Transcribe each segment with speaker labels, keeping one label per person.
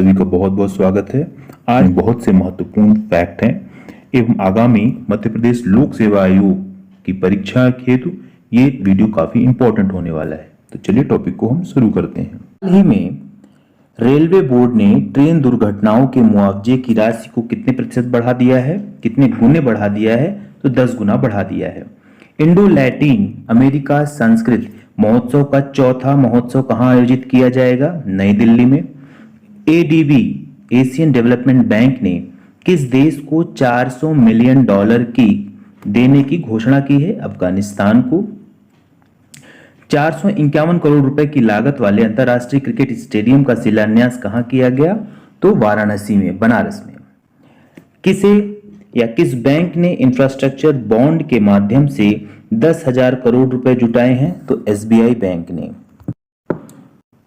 Speaker 1: सभी का बहुत बहुत स्वागत है। आज बहुत से महत्वपूर्ण फैक्ट हैं एवं आगामी मध्य प्रदेश लोक सेवा आयोग की परीक्षा हेतु ये वीडियो काफी इंपॉर्टेंट होने वाला है। तो चलिए टॉपिक को हम शुरू करते हैं। हाल ही में रेलवे बोर्ड ने ट्रेन दुर्घटनाओं के मुआवजे की राशि को कितने प्रतिशत बढ़ा दिया है, कितने गुने बढ़ा दिया है? तो 10 गुना बढ़ा दिया है। इंडो लैटिन अमेरिका संस्कृत महोत्सव का चौथा महोत्सव कहां आयोजित किया जाएगा? नई दिल्ली में। एडीबी एशियन डेवलपमेंट बैंक ने किस देश को $400 मिलियन की देने की घोषणा की है? अफगानिस्तान को। 451 करोड़ रुपए की लागत वाले अंतर्राष्ट्रीय क्रिकेट स्टेडियम का शिलान्यास कहां किया गया? तो वाराणसी में, बनारस में। किसे या किस बैंक ने इंफ्रास्ट्रक्चर बॉन्ड के माध्यम से 10,000 करोड़ रुपए जुटाए हैं? तो एसबीआई बैंक ने।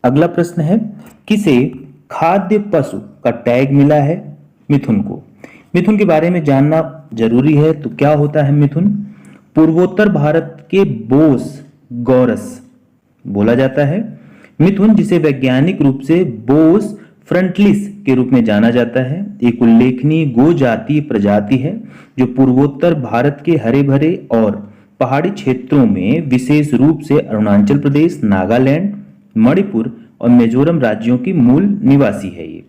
Speaker 1: अगला प्रश्न है, किसे खाद्य पशु का टैग मिला है? मिथुन को। मिथुन के बारे में जानना जरूरी है। तो क्या होता है मिथुन? पूर्वोत्तर भारत के बोस गौरस बोला जाता है। मिथुन, जिसे वैज्ञानिक रूप से बोस फ्रंटलिस के रूप में जाना जाता है, एक उल्लेखनीय गो जातीय प्रजाति है जो पूर्वोत्तर भारत के हरे भरे और पहाड़ी क्षेत्रों में विशेष रूप से अरुणाचल प्रदेश, नागालैंड, मणिपुर और मिजोरम राज्यों की मूल निवासी है। ये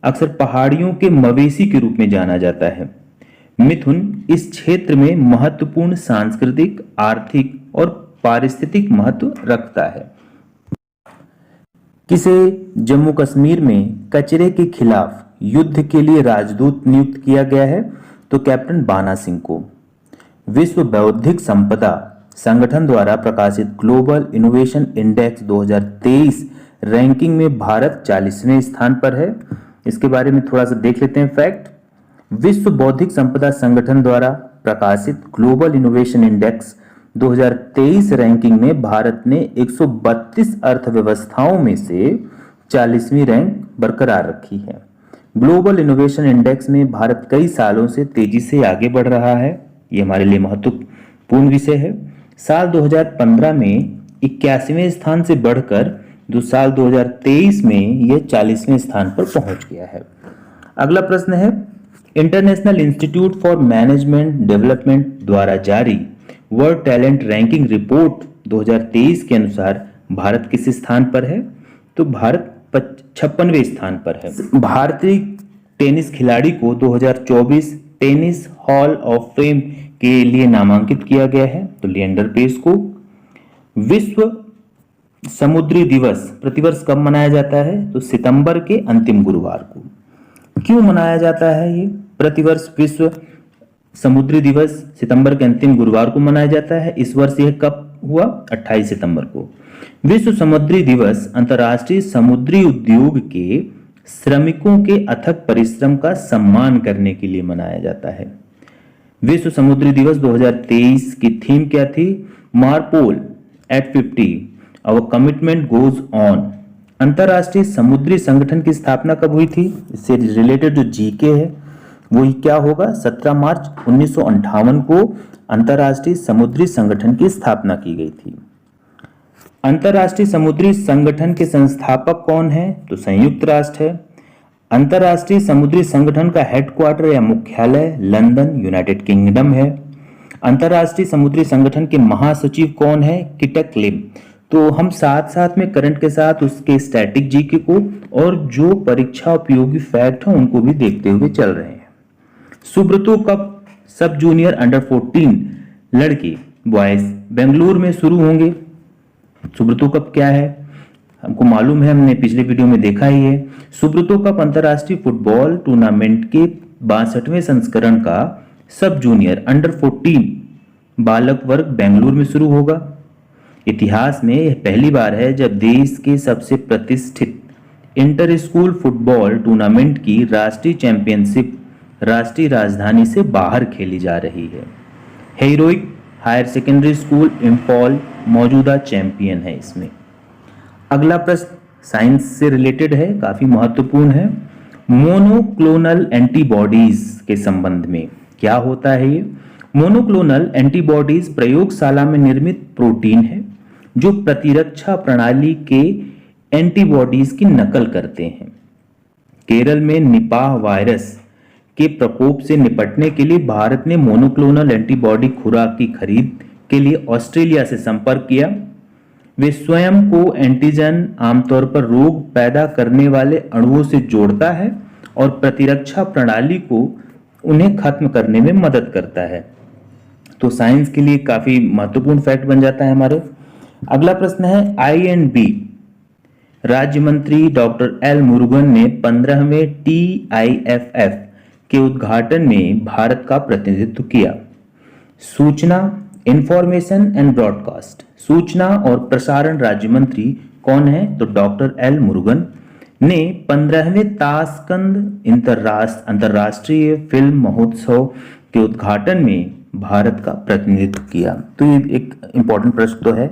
Speaker 1: अक्सर पहाड़ियों के मवेशी के रूप में जाना जाता है। मिथुन इस क्षेत्र में महत्वपूर्ण सांस्कृतिक, आर्थिक और पारिस्थितिक महत्व रखता है। किसे जम्मू कश्मीर में कचरे के खिलाफ युद्ध के लिए राजदूत नियुक्त किया गया है? तो कैप्टन बाना सिंह को। विश्व बौद्धिक संपदा संगठन द्वारा प्रकाशित ग्लोबल इनोवेशन इंडेक्स 2023 रैंकिंग में भारत 40वें स्थान पर है। इसके बारे में थोड़ा सा देख लेते हैं फैक्ट। विश्व बौद्धिक संपदा संगठन द्वारा प्रकाशित ग्लोबल इनोवेशन इंडेक्स 2023 रैंकिंग में भारत ने 132 अर्थव्यवस्थाओं में से 40वीं रैंक बरकरार रखी है। ग्लोबल इनोवेशन इंडेक्स में भारत कई सालों से तेजी से आगे बढ़ रहा है। ये हमारे लिए महत्वपूर्ण विषय है। साल 2015 में 81वें स्थान से बढ़कर साल 2023 में यह 40वें स्थान पर पहुंच गया है। अगला प्रश्न है, international institute for management development द्वारा जारी वर्ल्ड टैलेंट रैंकिंग रिपोर्ट 2023 के अनुसार भारत किस स्थान पर है? तो भारत 56वें स्थान पर है। भारतीय टेनिस खिलाड़ी को 2024 टेनिस हॉल ऑफ फेम के लिए नामांकित किया गया है। तो लिएंडर पेस को। विश्व समुद्री दिवस प्रतिवर्ष कब मनाया जाता है? तो सितंबर के अंतिम गुरुवार को। क्यों मनाया जाता है ये प्रतिवर्ष विश्व समुद्री दिवस सितंबर के अंतिम गुरुवार को मनाया जाता है? इस वर्ष यह कब हुआ? 28 सितंबर को। विश्व समुद्री दिवस अंतर्राष्ट्रीय समुद्री उद्योग के श्रमिकों के अथक परिश्रम का सम्मान करने के लिए मनाया जाता है। विश्व समुद्री दिवस 2023 की थीम क्या थी? MARPOL at 50 our commitment goes on. अंतर्राष्ट्रीय समुद्री संगठन की स्थापना कब हुई थी? इससे रिलेटेड जो जीके है वो क्या होगा? 17 मार्च 1958 को अंतर्राष्ट्रीय समुद्री संगठन की स्थापना की गई थी। अंतर्राष्ट्रीय समुद्री संगठन के संस्थापक कौन है? तो संयुक्त राष्ट्र है। अंतर्राष्ट्रीय समुद्री संगठन का हेडक्वार्टर या मुख्यालय लंदन, यूनाइटेड किंगडम है। अंतर्राष्ट्रीय समुद्री संगठन के महासचिव कौन है? किटक लिम। तो हम साथ साथ में करंट के साथ उसके स्टैटिक जीके को और जो परीक्षा उपयोगी फैक्ट है उनको भी देखते हुए चल रहे हैं। Subroto cup sub junior under 14 लड़की बॉयज बेंगलुरु में शुरू होंगे। सुब्रतो कप क्या है हमको मालूम है, हमने पिछले वीडियो में देखा ही है। सुब्रतो कप अंतर्राष्ट्रीय फुटबॉल टूर्नामेंट के 62वें संस्करण का सब जूनियर अंडर 14 बालक वर्ग बेंगलुरु में शुरू होगा। इतिहास में यह पहली बार है जब देश के सबसे प्रतिष्ठित इंटर स्कूल फुटबॉल टूर्नामेंट की राष्ट्रीय चैंपियनशिप राष्ट्रीय राजधानी से बाहर खेली जा रही है। Heroic higher secondary school Imphal मौजूदा चैंपियन है इसमें। अगला प्रश्न साइंस से रिलेटेड है, काफी महत्वपूर्ण है। मोनोक्लोनल एंटीबॉडीज के संबंध में क्या होता है? ये मोनोक्लोनल एंटीबॉडीज प्रयोगशाला में निर्मित प्रोटीन है जो प्रतिरक्षा प्रणाली के एंटीबॉडीज की नकल करते हैं। केरल में निपाह वायरस के प्रकोप से निपटने के लिए भारत ने मोनोक्लोनल एंटीबॉडी खुराक की खरीद के लिए ऑस्ट्रेलिया से संपर्क किया। वे स्वयं को एंटीजन आमतौर पर रोग पैदा करने वाले अणुओं से जोड़ता है और प्रतिरक्षा प्रणाली को उन्हें खत्म करने में मदद करता है। तो साइंस के लिए काफी महत्वपूर्ण फैक्ट बन जाता है हमारे। अगला प्रश्न है INB राज्य मंत्री डॉक्टर एल मुरुगन ने 15वें TIFF के उद्घाटन में भारत का प्रतिनिधित्व किया। सूचना इंफॉर्मेशन एंड ब्रॉडकास्ट सूचना और प्रसारण राज्य मंत्री कौन है? तो डॉक्टर एल मुरुगन ने 15वें ताशकंद अंतर्राष्ट्रीय फिल्म महोत्सव के उद्घाटन में भारत का प्रतिनिधित्व किया। तो ये एक इंपॉर्टेंट प्रश्न तो है।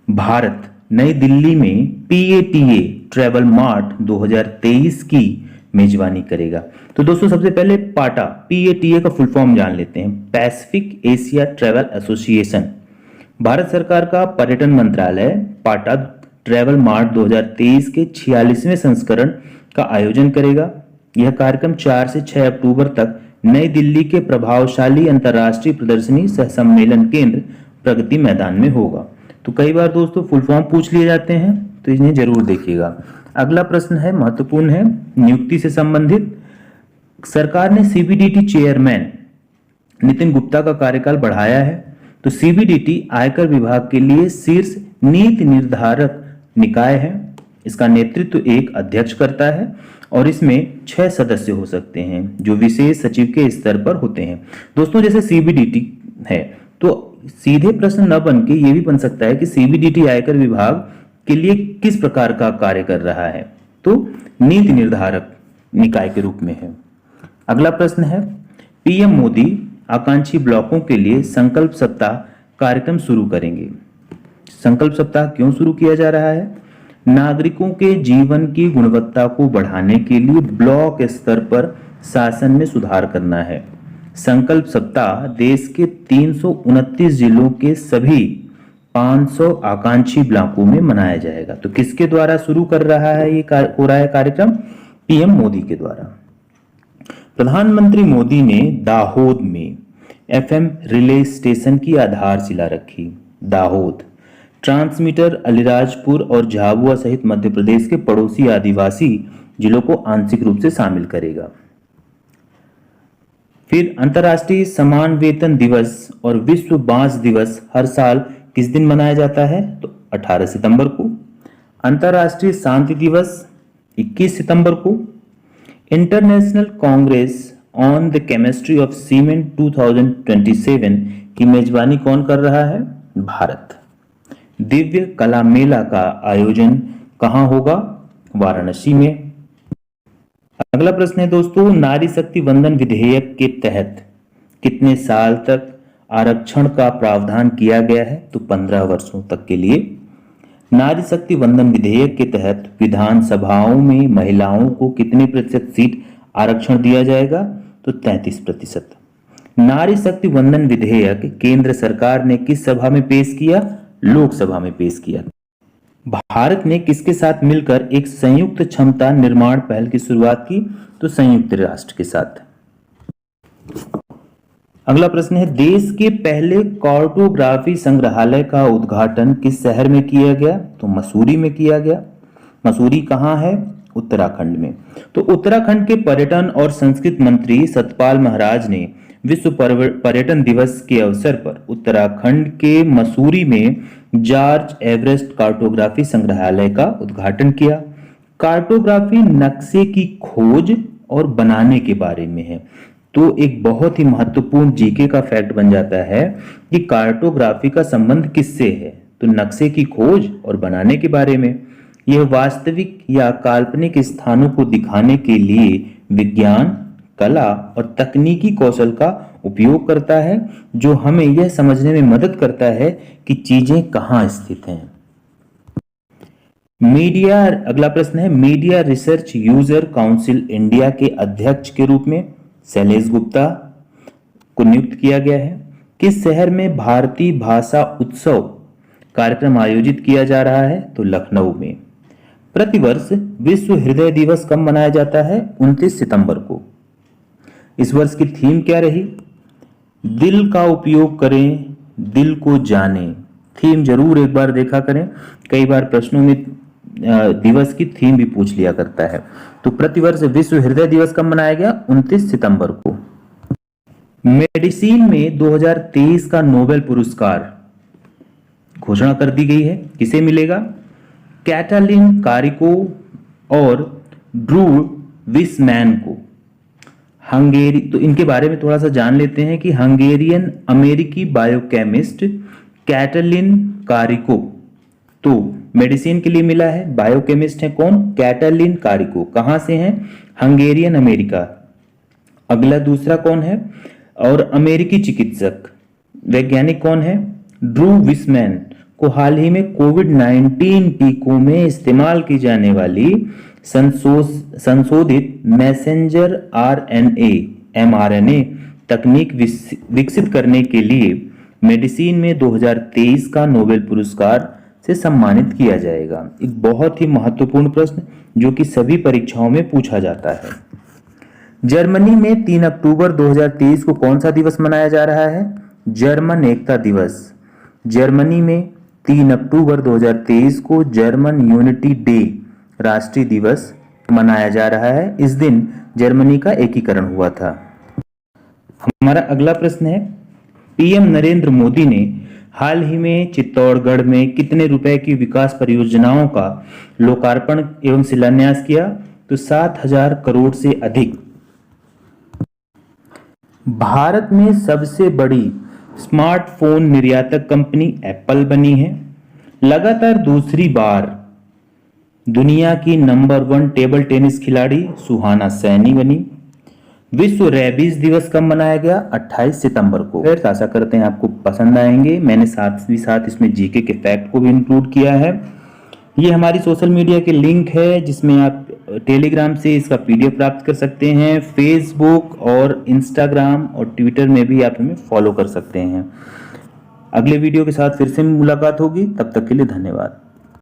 Speaker 1: भारत नई दिल्ली में PATA ट्रैवल मार्ट 2023 की मेजबानी करेगा। तो दोस्तों सबसे पहले PATA का फुल फॉर्म जान लेते हैं। Pacific Asia travel association Bharat सरकार का पर्यटन मंत्रालय पाटा ट्रैवल मार्ट 2023 के 46वें संस्करण का आयोजन करेगा। यह कार्यक्रम 4 से 6 अक्टूबर तक नई दिल्ली के प्रभावशाली अंतर्राष्ट्रीय प्रदर्शनी सह सम्मेलन केंद्र प्रगति मैदान में होगा। तो कई बार दोस्तों फुल फॉर्म पूछ लिए जाते हैं, तो इन्हें जरूर देखिएगा। अगला प्रश्न है, महत्वपूर्ण है, नियुक्ति से संबंधित। सरकार ने CBDT चेयरमैन नितिन गुप्ता का कार्यकाल बढ़ाया है। तो CBDT आयकर विभाग के लिए शीर्ष नीति निर्धारक निकाय है। इसका नेतृत्व एक अध्यक्ष करता है और इसमें 6 सदस्य हो सकते हैं जो विशेष सचिव के स्तर पर होते हैं। दोस्तों जैसे CBDT है तो सीधे प्रश्न न बन के ये भी बन सकता है कि CBDT आयकर विभाग के लिए किस प्रकार का कार्य कर रहा है, तो नीति निर्धारक निकाय के रूप में है। अगला प्रश्न है, PM मोदी आकांक्षी ब्लॉकों के लिए संकल्प सप्ताह कार्यक्रम शुरू करेंगे। संकल्प सप्ताह क्यों शुरू किया जा रहा है? नागरिकों के जीवन की गुणवत्ता को बढ़ाने के लिए ब्लॉक स्तर पर शासन में सुधार करना है। संकल्प सप्ताह देश के 329 जिलों के सभी 500 आकांक्षी ब्लॉकों में मनाया जाएगा। तो किसके द्वारा शुरू कर रहा है ये हो रहा है कार्यक्रम? PM मोदी के द्वारा। प्रधानमंत्री मोदी ने दाहोद में FM रिले स्टेशन की आधारशिला रखी। दाहोद ट्रांसमीटर अलीराजपुर और झाबुआ सहित मध्य प्रदेश के पड़ोसी आदिवासी जिलों को आंशिक रूप से शामिल करेगा। फिर अंतर्राष्ट्रीय समान वेतन दिवस और विश्व बांस दिवस हर साल किस दिन मनाया जाता है? तो 18 सितंबर को। अंतर्राष्ट्रीय शांति दिवस 21 सितंबर को। International Congress on the chemistry of cement 2027 की मेजबानी कौन कर रहा है? भारत। दिव्य कला मेला का आयोजन कहां होगा? वाराणसी में। अगला प्रश्न है दोस्तों, नारी शक्ति वंदन विधेयक के तहत कितने साल तक आरक्षण का प्रावधान किया गया है? तो 15 वर्षों तक के लिए। नारी शक्ति वंदन विधेयक के तहत विधानसभाओं में महिलाओं को कितने प्रतिशत सीट आरक्षण दिया जाएगा? तो 33%। नारी शक्ति वंदन विधेयक केंद्र सरकार ने किस सभा में पेश किया? लोकसभा में पेश किया। भारत ने किसके साथ मिलकर एक संयुक्त क्षमता निर्माण पहल की शुरुआत की? तो संयुक्त राष्ट्र के साथ। अगला प्रश्न है, देश के पहले कार्टोग्राफी संग्रहालय का उद्घाटन किस शहर में किया गया? तो मसूरी में किया गया। मसूरी कहाँ है? उत्तराखंड में। तो उत्तराखंड के पर्यटन और संस्कृति मंत्री सतपाल महाराज ने विश्व पर्यटन दिवस के अवसर पर उत्तराखंड के मसूरी में जॉर्ज एवरेस्ट कार्टोग्राफी संग्रहालय का उद्घाटन किया। कार्टोग्राफी नक्शे की खोज और बनाने के बारे में है। तो एक बहुत ही महत्वपूर्ण जीके का फैक्ट बन जाता है कि कार्टोग्राफी का संबंध किससे है? तो नक्शे की खोज और बनाने के बारे में। यह वास्तविक या काल्पनिक स्थानों को दिखाने के लिए विज्ञान, कला और तकनीकी कौशल का उपयोग करता है, जो हमें यह समझने में मदद करता है कि चीजें कहां स्थित हैं। मीडिया, अगला प्रश्न है, media research user council India के अध्यक्ष के रूप में शैलेश गुप्ता को नियुक्त किया गया है। किस शहर में भारतीय भाषा उत्सव कार्यक्रम आयोजित किया जा रहा है? तो लखनऊ में। प्रतिवर्ष विश्व हृदय दिवस कब मनाया जाता है? 29 सितंबर को। इस वर्ष की थीम क्या रही? दिल का उपयोग करें, दिल को जाने। थीम जरूर एक बार देखा करें, कई बार प्रश्नों में दिवस की थीम भी पूछ लिया करता है। तो प्रतिवर्ष विश्व हृदय दिवस कब मनाया गया? 29 सितंबर को। मेडिसिन में 2023 का नोबेल पुरस्कार घोषणा कर दी गई है। किसे मिलेगा? कैटालिन कारिको और ड्रू विसमैन को। हंगेरी, तो इनके बारे में थोड़ा सा जान लेते हैं कि हंगेरियन अमेरिकी बायोकेमिस्ट कैटालिन कारिको तो मेडिसिन के लिए मिला है। बायोकेमिस्ट है कौन? Katalin Kariko. कहां से हैं? Hungarian America. अगला दूसरा कौन है? और अमेरिकी चिकित्सक वैज्ञानिक कौन है? ड्रू विसमैन को हाल ही में कोविड-19 टीकों में इस्तेमाल की जाने वाली संशोधित मैसेंजर आरएनए mRNA तकनीक विकसित करने के लिए मेडिसिन में 2023 का नोबेल पुरस्कार से सम्मानित किया जाएगा। एक बहुत ही महत्वपूर्ण प्रश्न जो कि सभी परीक्षाओं में पूछा जाता है। जर्मनी में 3 अक्टूबर 2023 को कौन सा दिवस मनाया जा रहा है? जर्मन एकता दिवस। जर्मनी में 3 अक्टूबर 2023 को जर्मन यूनिटी डे राष्ट्रीय दिवस मनाया जा रहा है। इस दिन जर्मनी का एकीकरण हुआ था। हमारा अगला प्रश्न है, पीएम नरेंद्र मोदी ने हाल ही में चित्तौड़गढ़ में कितने रुपए की विकास परियोजनाओं का लोकार्पण एवं शिलान्यास किया? तो 7,000 करोड़ से अधिक। भारत में सबसे बड़ी स्मार्टफोन निर्यातक कंपनी एप्पल बनी है। लगातार दूसरी बार दुनिया की नंबर 1 टेबल टेनिस खिलाड़ी सुहाना सैनी बनी। विश्व रेबीज दिवस कब मनाया गया? 28 सितंबर को। फिर आशा करते हैं आपको पसंद आएंगे। मैंने साथ इसमें जीके के फैक्ट को भी इंक्लूड किया है। ये हमारी सोशल मीडिया के लिंक है जिसमें आप टेलीग्राम से इसका पीडीएफ प्राप्त कर सकते हैं। फेसबुक और इंस्टाग्राम और ट्विटर में भी आप हमें फॉलो कर सकते हैं। अगले वीडियो के साथ फिर से मुलाकात होगी, तब तक के लिए धन्यवाद।